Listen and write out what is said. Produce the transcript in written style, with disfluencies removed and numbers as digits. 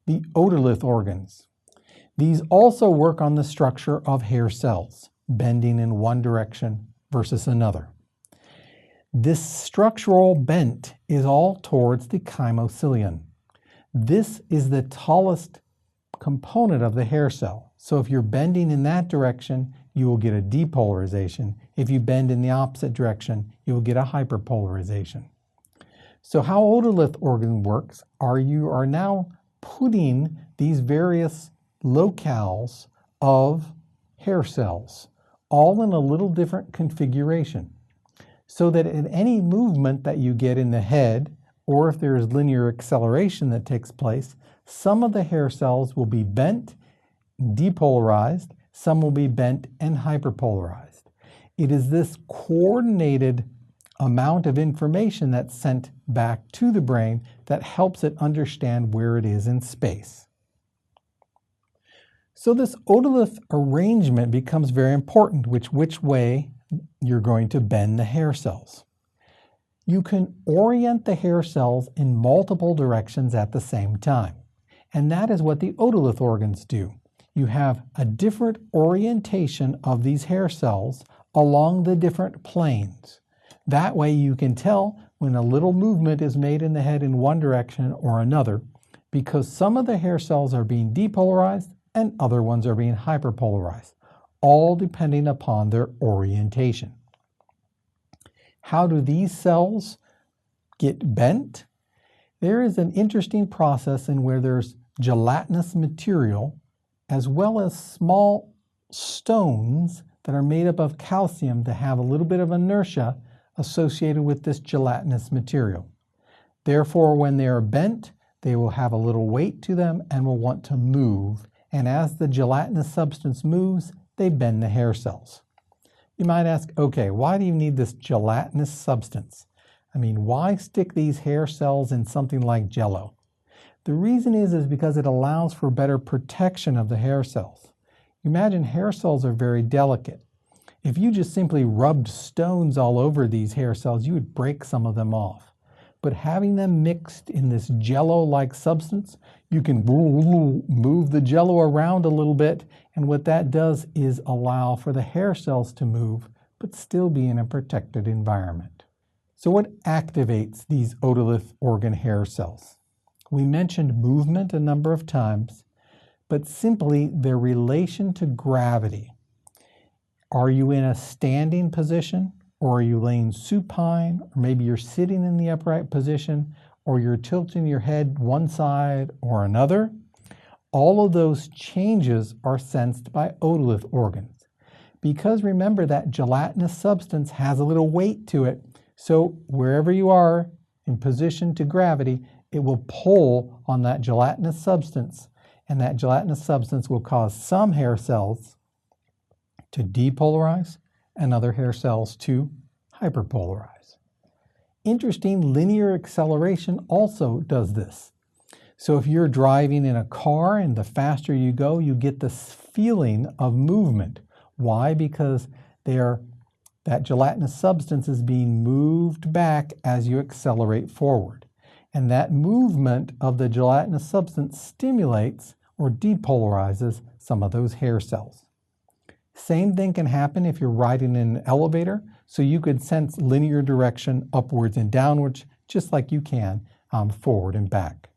the otolith organs. These also work on the structure of hair cells, bending in one direction versus another. This structural bent is all towards the chymocilium. This is the tallest component of the hair cell. So if you're bending in that direction, you will get a depolarization. If you bend in the opposite direction, you will get a hyperpolarization. So how otolith organ works are you are now putting these various locales of hair cells all in a little different configuration, so that at any movement that you get in the head, or if there is linear acceleration that takes place, some of the hair cells will be bent, depolarized, some will be bent and hyperpolarized. It is this coordinated amount of information that's sent back to the brain that helps it understand where it is in space. So this otolith arrangement becomes very important, which way you're going to bend the hair cells. You can orient the hair cells in multiple directions at the same time. And that is what the otolith organs do. You have a different orientation of these hair cells along the different planes. That way you can tell when a little movement is made in the head in one direction or another, because some of the hair cells are being depolarized and other ones are being hyperpolarized, all depending upon their orientation. How do these cells get bent? There is an interesting process in where there's gelatinous material as well as small stones that are made up of calcium that have a little bit of inertia associated with this gelatinous material. Therefore, when they are bent, they will have a little weight to them and will want to move. And as the gelatinous substance moves, they bend the hair cells. You might ask, okay, why do you need this gelatinous substance? I mean, why stick these hair cells in something like Jell-O? The reason is because it allows for better protection of the hair cells. Imagine hair cells are very delicate. If you just simply rubbed stones all over these hair cells, you would break some of them off. But having them mixed in this Jell-O-like substance, you can move the Jell-O around a little bit, and what that does is allow for the hair cells to move, but still be in a protected environment. So what activates these otolith organ hair cells? We mentioned movement a number of times, but simply their relation to gravity. Are you in a standing position, or are you laying supine, or maybe you're sitting in the upright position, or you're tilting your head one side or another? All of those changes are sensed by otolith organs. Because remember, that gelatinous substance has a little weight to it, so wherever you are in position to gravity, it will pull on that gelatinous substance, and that gelatinous substance will cause some hair cells to depolarize and other hair cells to hyperpolarize. Interesting, linear acceleration also does this. So if you're driving in a car and the faster you go, you get this feeling of movement. Why? Because that gelatinous substance is being moved back as you accelerate forward. And that movement of the gelatinous substance stimulates or depolarizes some of those hair cells. Same thing can happen if you're riding in an elevator, so you could sense linear direction upwards and downwards, just like you can forward and back.